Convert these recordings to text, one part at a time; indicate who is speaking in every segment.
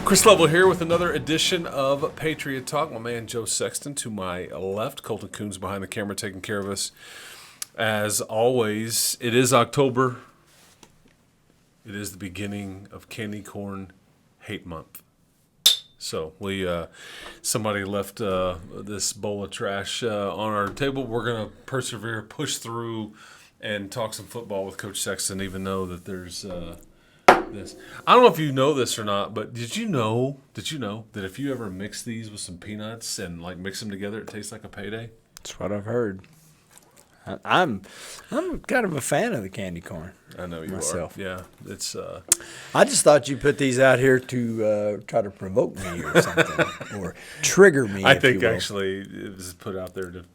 Speaker 1: Chris Lovell here with another edition of Patriot Talk. My man Joe Sexton to my left. Colton Coons behind the camera taking care of us. As always, it is October. It is the beginning of Candy Corn Hate Month. So somebody left this bowl of trash on our table. We're going to persevere, push through, and talk some football with Coach Sexton, even though that there's this. I don't know if you know this or not, but did you know that if you ever mix these with some peanuts and like mix them together, it tastes like a payday?
Speaker 2: That's what I've heard. I'm kind of a fan of the candy corn.
Speaker 1: I know you
Speaker 2: myself.
Speaker 1: are. Yeah, it's.
Speaker 2: I just thought you put these out here to try to provoke me or something, or trigger me.
Speaker 1: I think actually it was put out there to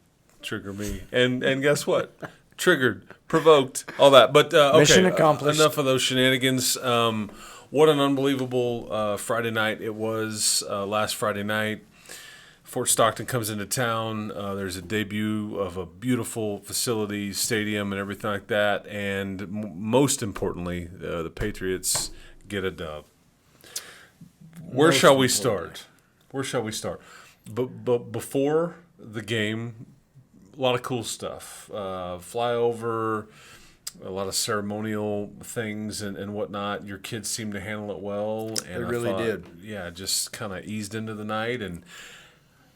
Speaker 1: trigger me, and guess what? Triggered, provoked, all that. But okay,
Speaker 2: mission accomplished.
Speaker 1: Enough of those shenanigans. What an unbelievable Friday night it was last Friday night. Fort Stockton comes into town. There's a debut of a beautiful facility, stadium, and everything like that. And most importantly, the Patriots get a dub. Where shall we start? But before the game, a lot of cool stuff. Flyover, a lot of ceremonial things and whatnot. Your kids seemed to handle it well. And
Speaker 2: They really did.
Speaker 1: Yeah, just kind of eased into the night and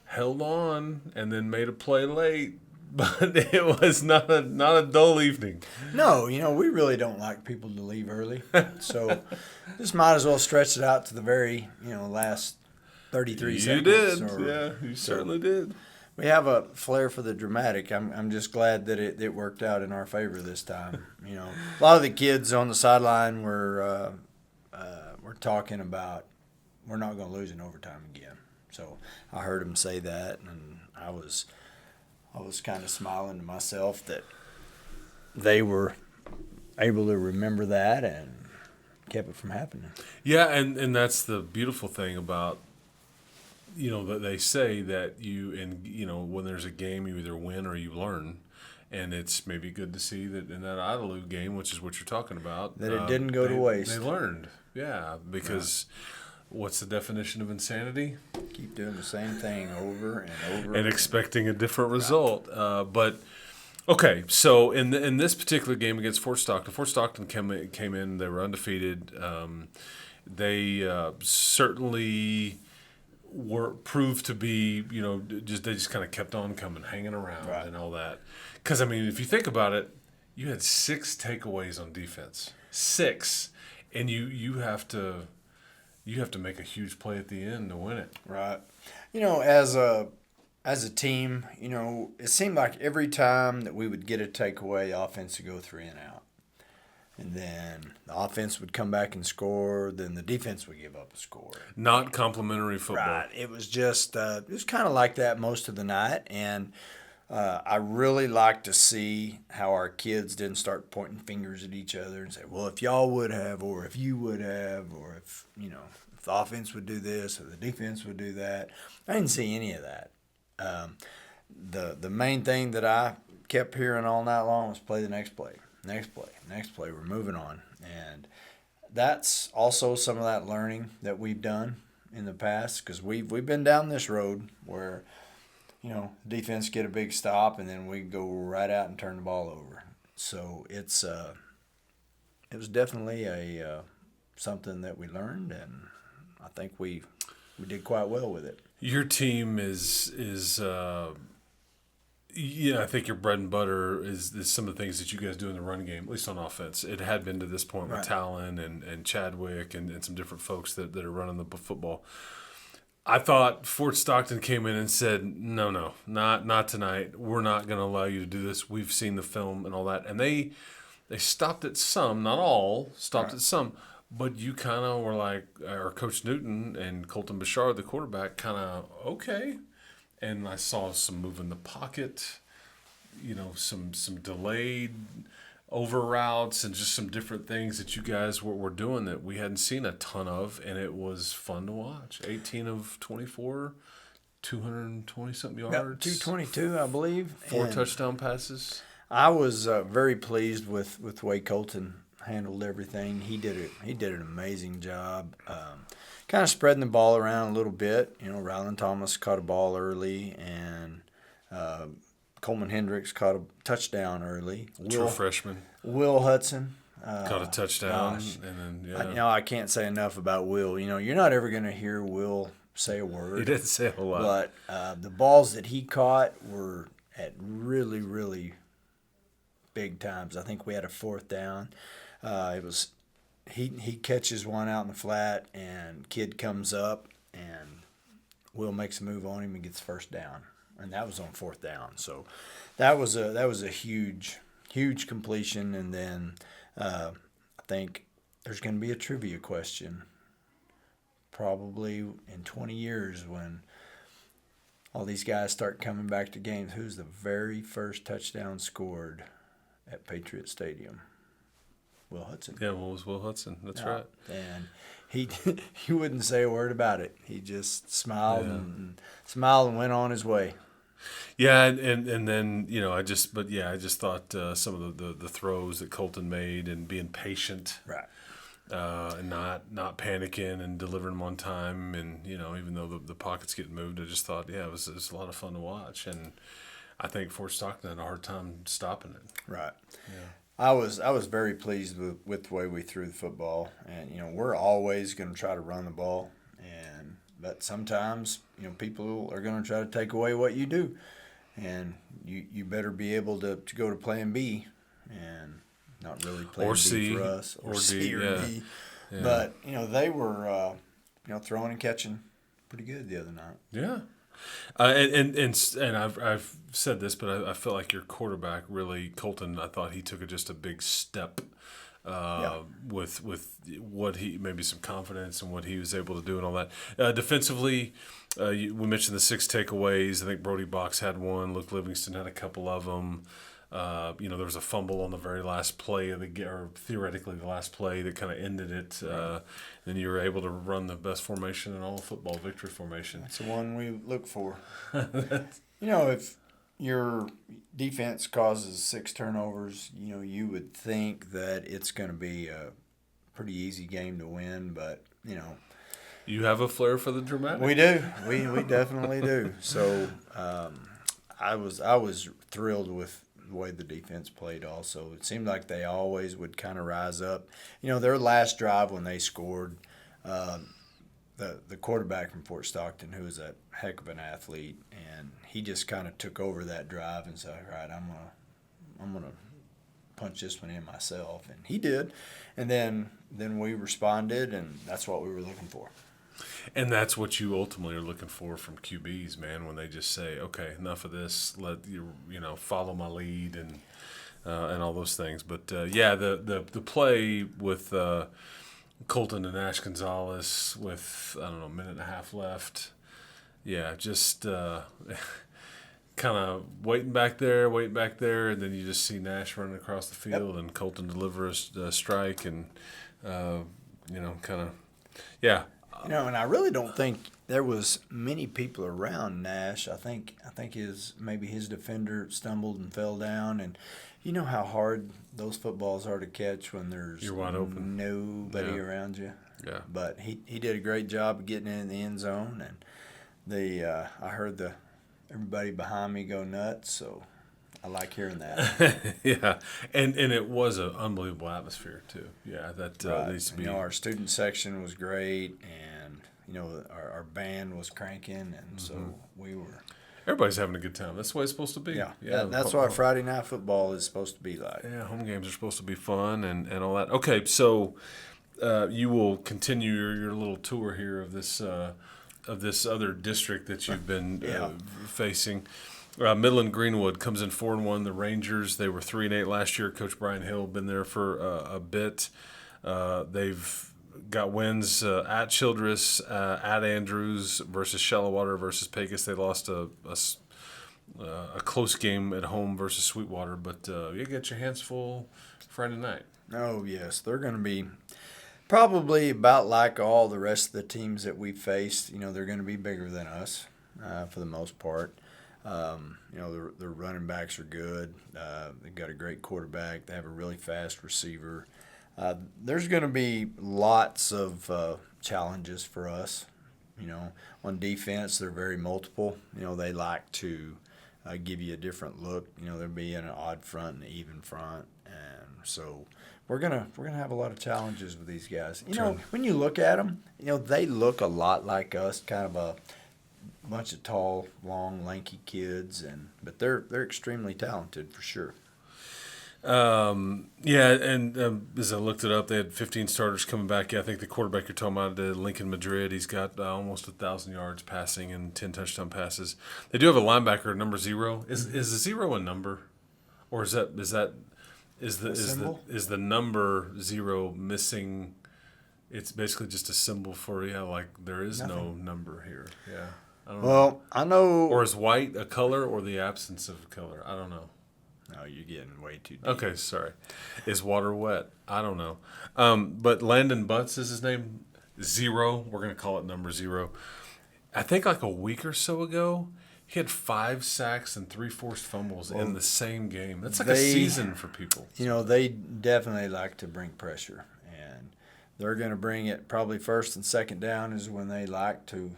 Speaker 1: held on and then made a play late. But it was not a dull evening.
Speaker 2: No, we really don't like people to leave early. So just might as well stretch it out to the very, last 33 seconds.
Speaker 1: You did. Yeah, you certainly did.
Speaker 2: We have a flair for the dramatic. I'm just glad that it worked out in our favor this time. A lot of the kids on the sideline were talking about we're not going to lose in overtime again. So I heard them say that, and I was kind of smiling to myself that they were able to remember that and kept it from happening.
Speaker 1: Yeah, and that's the beautiful thing about. That they say that when there's a game, you either win or you learn. And it's maybe good to see that in that Idalou game, which is what you're talking about.
Speaker 2: That it didn't go to waste.
Speaker 1: They learned, yeah, because what's the definition of insanity?
Speaker 2: Keep doing the same thing over and over.
Speaker 1: And expecting a different result. But, okay, so in this particular game against Fort Stockton came in, they were undefeated. They certainly were proved to be, they just kind of kept on coming, hanging around and all that. Because, if you think about it, you had 6 takeaways on defense. 6. And you have to make a huge play at the end to win it.
Speaker 2: Right. As a team, it seemed like every time that we would get a takeaway, the offense would go 3 and out. And then the offense would come back and score. Then the defense would give up a score.
Speaker 1: Not complimentary football.
Speaker 2: Right. It was just it was kind of like that most of the night. And I really like to see how our kids didn't start pointing fingers at each other and say, well, if y'all would have, or if you would have, or if the offense would do this or the defense would do that. I didn't see any of that. The main thing that I kept hearing all night long was play the next play. Next play, we're moving on. And that's also some of that learning that we've done in the past because we've been down this road where, defense get a big stop and then we go right out and turn the ball over. So it was definitely something that we learned, and I think we did quite well with it.
Speaker 1: Your team is I think your bread and butter is some of the things that you guys do in the run game, at least on offense. It had been to this point with Talon and Chadwick and some different folks that are running the football. I thought Fort Stockton came in and said, no, not tonight. We're not going to allow you to do this. We've seen the film and all that. And they stopped at some, not all, at some. But you kind of were like, or Coach Newton and Colton Bashard, the quarterback, kind of, okay. And I saw some move in the pocket, some delayed over routes and just some different things that you guys were doing that we hadn't seen a ton of, and it was fun to watch. 18 of 24, 220-something yards.
Speaker 2: 222, I believe.
Speaker 1: 4 touchdown passes.
Speaker 2: I was very pleased with the way Colton handled everything. He did it. He did an amazing job. Kind of spreading the ball around a little bit. You know, Rylan Thomas caught a ball early, and Coleman Hendricks caught a touchdown early.
Speaker 1: True freshman.
Speaker 2: Will Hudson
Speaker 1: caught a touchdown, and then
Speaker 2: I can't say enough about Will. You know, you're not ever going to hear Will say a word.
Speaker 1: He didn't say a whole lot.
Speaker 2: But the balls that he caught were at really, really big times. I think we had a fourth down. It was he catches one out in the flat, and kid comes up, and Will makes a move on him and gets first down, and that was on fourth down. So that was a huge completion. And then I think there's going to be a trivia question probably in 20 years when all these guys start coming back to games. Who's the very first touchdown scored at Patriot Stadium? Will Hudson.
Speaker 1: Yeah, well, it was Will Hudson. That's right.
Speaker 2: And he wouldn't say a word about it. He just smiled and went on his way.
Speaker 1: Yeah, and then I just thought some of the throws that Colton made and being patient,
Speaker 2: right,
Speaker 1: and not panicking and delivering them on time, and even though the pockets get moved, I just thought it was a lot of fun to watch, and I think Fort Stockton had a hard time stopping it.
Speaker 2: Right.
Speaker 1: Yeah.
Speaker 2: I was very pleased with the way we threw the football, and we're always going to try to run the ball, but sometimes people are going to try to take away what you do, and you better be able to go to plan B, and not really plan
Speaker 1: or
Speaker 2: B
Speaker 1: C,
Speaker 2: for us, or C or D.
Speaker 1: Yeah.
Speaker 2: But they were throwing and catching pretty good the other night.
Speaker 1: Yeah. And I've said this, but I felt like your quarterback really, Colton. I thought he took just a big step with what he, maybe some confidence and what he was able to do and all that. Defensively, we mentioned the 6 takeaways. I think Brody Box had one. Luke Livingston had a couple of them. There was a fumble on the very last play of or theoretically the last play that kind of ended it. Then you were able to run the best formation in all of football, victory formation.
Speaker 2: That's the one we look for. If your defense causes 6 turnovers, you would think that it's going to be a pretty easy game to win, but
Speaker 1: you have a flair for the dramatic.
Speaker 2: We do. We definitely do. So I was thrilled with the way the defense played also. It seemed like they always would kind of rise up. Their last drive when they scored, the quarterback from Fort Stockton, who was a heck of an athlete, and he just kind of took over that drive and said, all right, I'm gonna punch this one in myself. And he did. And then we responded, and that's what we were looking for.
Speaker 1: And that's what you ultimately are looking for from QBs, man, when they just say, okay, enough of this, let you follow my lead and all those things. But the play with Colton and Ash Gonzalez with, I don't know, a minute and a half left. Yeah, just kind of waiting back there, and then you just see Nash running across the field and Colton deliver a strike and, kind of, yeah.
Speaker 2: And I really don't think there was many people around Nash. I think his defender stumbled and fell down, and you know how hard those footballs are to catch when
Speaker 1: you're wide open,
Speaker 2: nobody around you.
Speaker 1: Yeah.
Speaker 2: But he did a great job of getting in the end zone, and I heard everybody behind me go nuts, so I like hearing that.
Speaker 1: Yeah, and it was an unbelievable atmosphere too. Yeah, that needs to be.
Speaker 2: Our student section was great, and our band was cranking, and so we were.
Speaker 1: Everybody's having a good time. That's the way it's supposed to be.
Speaker 2: Yeah. That's what Friday night football is supposed to be like.
Speaker 1: Yeah, home games are supposed to be fun and all that. Okay, so you will continue your little tour here of this other district that you've been facing. Midland Greenwood comes in 4-1. The Rangers, they were 3-8 last year. Coach Brian Hill been there for a bit. They've got wins at Childress, at Andrews versus Shallowater versus Pecos. They lost a close game at home versus Sweetwater, but you get your hands full Friday night.
Speaker 2: Oh yes, they're going to be probably about like all the rest of the teams that we faced. They're going to be bigger than us for the most part. Their running backs are good. They've got a great quarterback. They have a really fast receiver. There's going to be lots of challenges for us. On defense, they're very multiple. They like to give you a different look. There'll be an odd front and an even front, and so we're gonna have a lot of challenges with these guys. When you look at them, they look a lot like us, kind of a bunch of tall, long, lanky kids, but they're extremely talented for sure.
Speaker 1: As I looked it up, they had 15 starters coming back. Yeah, I think the quarterback you're talking about, Lincoln Madrid, he's got almost 1,000 yards passing and 10 touchdown passes. They do have a linebacker, number 0. Is the 0 a number, or is the number 0 missing? It's basically just a symbol for there is
Speaker 2: Nothing.
Speaker 1: No number here. Yeah, I don't know.
Speaker 2: Well, I know.
Speaker 1: Or is white a color or the absence of color? I don't know.
Speaker 2: No, you're getting way too deep.
Speaker 1: Okay, sorry. Is water wet? I don't know. But Landon Butts is his name. 0. We're going to call it number 0. I think like a week or so ago, he had 5 sacks and 3 forced fumbles in the same game. That's like a season for people.
Speaker 2: They definitely like to bring pressure, and they're going to bring it probably first and second down is when they like to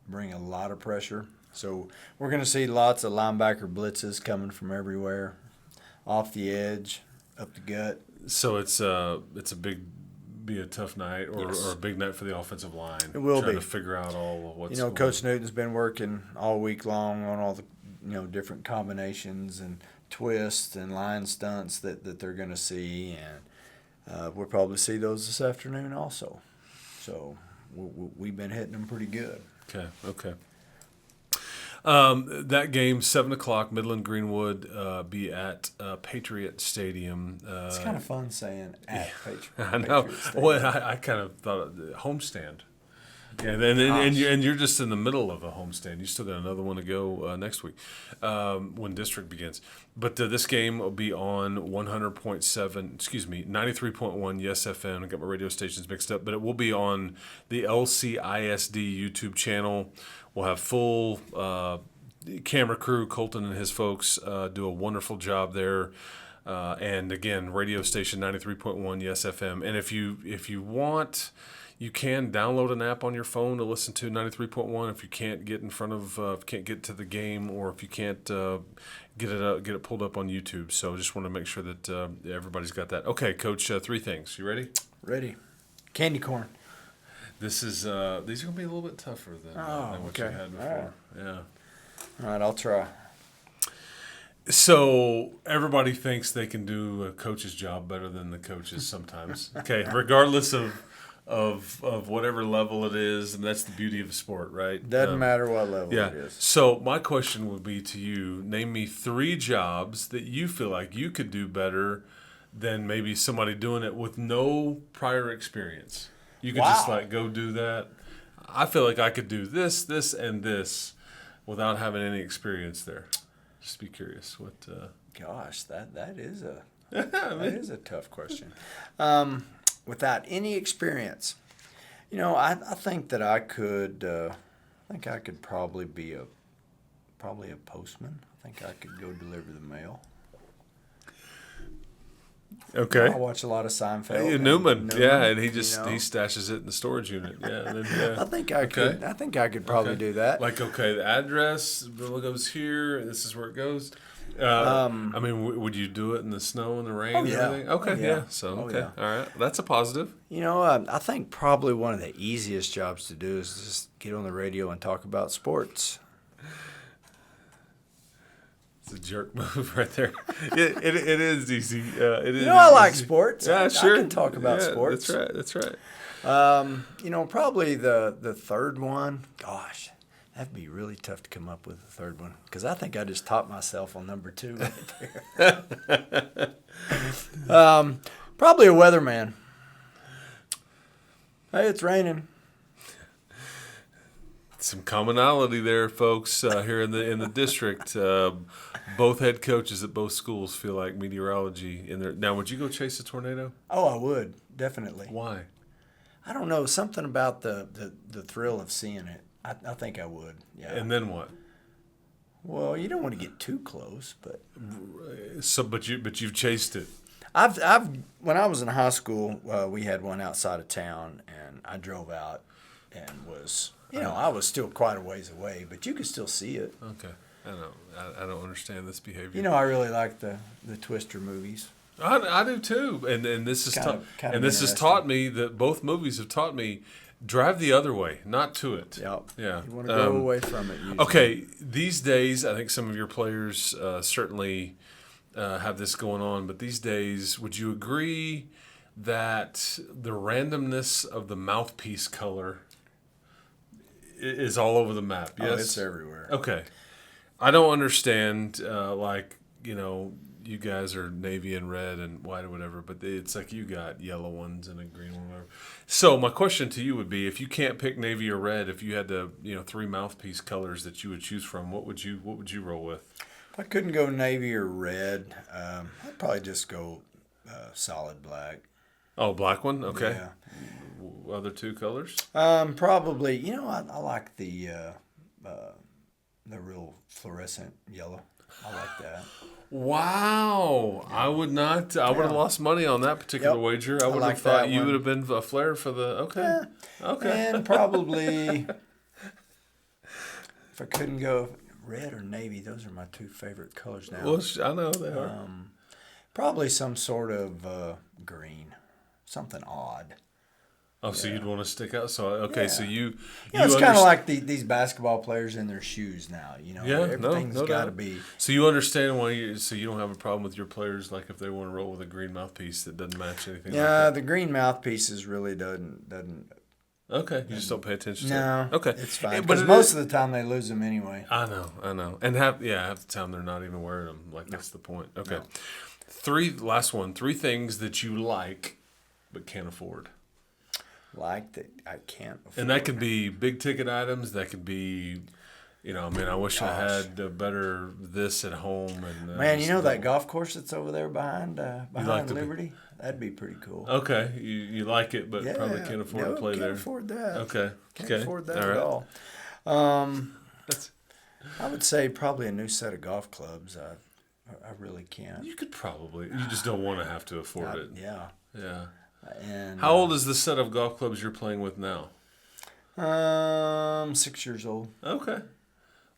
Speaker 2: bring a lot of pressure. So we're going to see lots of linebacker blitzes coming from everywhere. Off the edge, up the gut.
Speaker 1: So it's be a tough night or a big night for the offensive line.
Speaker 2: It will
Speaker 1: trying
Speaker 2: be.
Speaker 1: To figure out all of what's
Speaker 2: Coach Newton's been working all week long on all the different combinations and twists and line stunts that they're going to see, and we'll probably see those this afternoon also. So we've been hitting them pretty good.
Speaker 1: Okay. That game, 7:00, Midland Greenwood, be at Patriot Stadium.
Speaker 2: It's kind of fun saying at Patriot.
Speaker 1: I know. Well, I kind of thought homestand. Yeah, and you're just in the middle of a homestand. You still got another one to go next week when district begins. But this game will be on 93.1 Yes FM. I got my radio stations mixed up, but it will be on the LCISD YouTube channel. We'll have full camera crew. Colton and his folks do a wonderful job there. And again, radio station 93.1 Yes FM. And if you want, you can download an app on your phone to listen to 93.1 if you can't get in front of, can't get to the game, or if you can't get it pulled up on YouTube. So just want to make sure that everybody's got that. Okay, Coach, 3 things. You ready?
Speaker 2: Ready. Candy corn.
Speaker 1: These are going to be a little bit tougher than what you had before.
Speaker 2: All right.
Speaker 1: Yeah.
Speaker 2: All right, I'll try.
Speaker 1: So everybody thinks they can do a coach's job better than the coaches sometimes. Okay, regardless of whatever level it is, and that's the beauty of the sport, right?
Speaker 2: Doesn't matter what level it is.
Speaker 1: So my question would be to you, name me 3 jobs that you feel like you could do better than maybe somebody doing it with no prior experience. You could just go do that. I feel like I could do this, this, and this without having any experience there. Just be curious. What?
Speaker 2: Gosh, that is a tough question. Without any experience, I think that I could. I think I could probably be a postman. I think I could go deliver the mail.
Speaker 1: Okay.
Speaker 2: I watch a lot of Seinfeld.
Speaker 1: Newman, and he stashes it in the storage unit. Yeah.
Speaker 2: I think I could. I think I could probably do that.
Speaker 1: The address goes here. This is where it goes. Would you do it in the snow and the rain?
Speaker 2: Oh, yeah.
Speaker 1: And everything? Okay. Yeah. So all right, that's a positive.
Speaker 2: I think probably one of the easiest jobs to do is just get on the radio and talk about sports.
Speaker 1: It's a jerk move right there. It is easy. It is.
Speaker 2: I like sports.
Speaker 1: Yeah, sure.
Speaker 2: I can talk about sports.
Speaker 1: That's right.
Speaker 2: Probably the third one. Gosh, that'd be really tough to come up with the third one because I think I just topped myself on number 2 right there. Probably a weatherman. Hey, it's raining.
Speaker 1: Some commonality there, folks, here in the district. Both head coaches at both schools feel like meteorology in there. Now, would you go chase a tornado?
Speaker 2: Oh, I would, definitely.
Speaker 1: Why?
Speaker 2: I don't know, something about the thrill of seeing it. I think I would. Yeah.
Speaker 1: And then what?
Speaker 2: Well, you don't want to get too close, but
Speaker 1: but you've chased it.
Speaker 2: I've when I was in high school, we had one outside of town, and I drove out and was, I was still quite a ways away, but you could still see it.
Speaker 1: Okay. I don't understand this behavior.
Speaker 2: I really like the Twister movies.
Speaker 1: I do too, and this is has taught me that both movies have taught me drive the other way, not to it.
Speaker 2: Yep.
Speaker 1: Yeah.
Speaker 2: You want to go away from it. Usually.
Speaker 1: Okay. These days, I think some of your players certainly have this going on, but these days, would you agree that the randomness of the mouthpiece color is all over the map? Yes,
Speaker 2: it's everywhere.
Speaker 1: Okay. I don't understand, you guys are navy and red and white or whatever, but it's like you got yellow ones and a green one. Whatever. So my question to you would be, if you can't pick navy or red, if you had to, 3 mouthpiece colors that you would choose from, what would you roll with?
Speaker 2: If I couldn't go navy or red, I'd probably just go solid black.
Speaker 1: Oh, black one? Okay.
Speaker 2: Yeah.
Speaker 1: Other 2 colors?
Speaker 2: Probably, I like the real fluorescent yellow. I like that.
Speaker 1: Wow. Yeah. I would not. I would have lost money on that particular wager. I would have thought you would have been a flare for the. Okay. Yeah. Okay.
Speaker 2: And probably, if I couldn't go red or navy, those are my 2 favorite colors now.
Speaker 1: Well, I know they are.
Speaker 2: Probably some sort of green, something odd.
Speaker 1: Oh, so you'd want to stick out? So so you
Speaker 2: it's kind of like these basketball players in their shoes now. Everything's
Speaker 1: no
Speaker 2: got to be.
Speaker 1: So you understand why so you don't have a problem with your players, like if they want to roll with a green mouthpiece that doesn't match anything.
Speaker 2: Yeah,
Speaker 1: like that?
Speaker 2: The green mouthpieces really doesn't.
Speaker 1: Okay, you just don't pay attention to it.
Speaker 2: Okay, it's fine. Because most of the time they lose them anyway.
Speaker 1: I know, and half the time they're not even wearing them. Like that's the point. Okay, no. Last one. 3 things that you like but can't afford.
Speaker 2: Like that I can't afford.
Speaker 1: And that could be big ticket items. That could be, I wish I had a better this at home. And
Speaker 2: man, that golf course that's over there behind Liberty? That'd be pretty cool.
Speaker 1: Okay, you like it, but probably can't afford to play there.
Speaker 2: Can't afford that.
Speaker 1: Okay,
Speaker 2: can't afford that at all. I would say probably a new set of golf clubs. I really can't.
Speaker 1: You could probably. You just don't want to have to afford it.
Speaker 2: Yeah.
Speaker 1: Yeah.
Speaker 2: And
Speaker 1: how old is the set of golf clubs you're playing with now?
Speaker 2: 6 years old.
Speaker 1: Okay.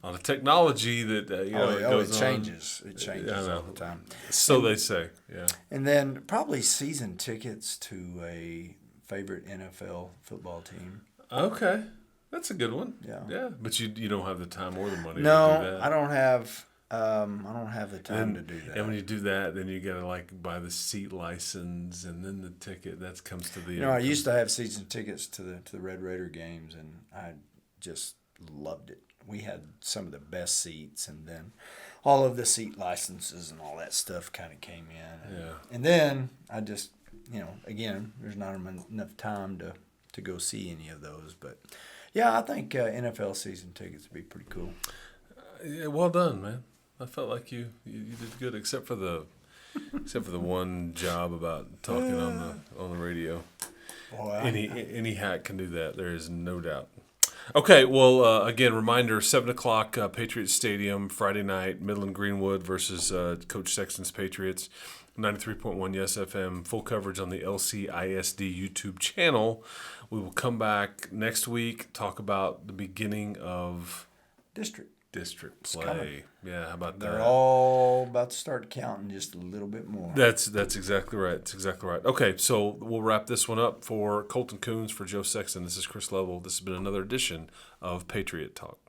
Speaker 1: A lot of technology that it goes
Speaker 2: changes. It changes all the time.
Speaker 1: So they say. Yeah.
Speaker 2: And then probably season tickets to a favorite NFL football team.
Speaker 1: Okay, that's a good one.
Speaker 2: Yeah.
Speaker 1: Yeah, but you don't have the time or the money.
Speaker 2: No,
Speaker 1: to do that.
Speaker 2: I don't have. I don't have the time to do that.
Speaker 1: And when you do that, then you gotta buy the seat license and then the ticket. That comes to the.
Speaker 2: I used to have season tickets to the Red Raider games, and I just loved it. We had some of the best seats, and then all of the seat licenses and all that stuff kind of came in. And then I just, again, there's not enough time to go see any of those, but yeah, I think NFL season tickets would be pretty cool.
Speaker 1: Yeah, well done, man. I felt like you did good, except for the one job about talking on the radio. Boy, any hack can do that. There is no doubt. Okay, well, again, reminder: 7:00, Patriot Stadium, Friday night, Midland Greenwood versus Coach Sexton's Patriots. 93.1 Yes FM, full coverage on the LCISD YouTube channel. We will come back next week, talk about the beginning of district play. Yeah, how about that?
Speaker 2: They're all about to start counting just a little bit more.
Speaker 1: That's exactly right. That's exactly right. Okay, so we'll wrap this one up for Colton Coons, for Joe Sexton. This is Chris Lovell. This has been another edition of Patriot Talk.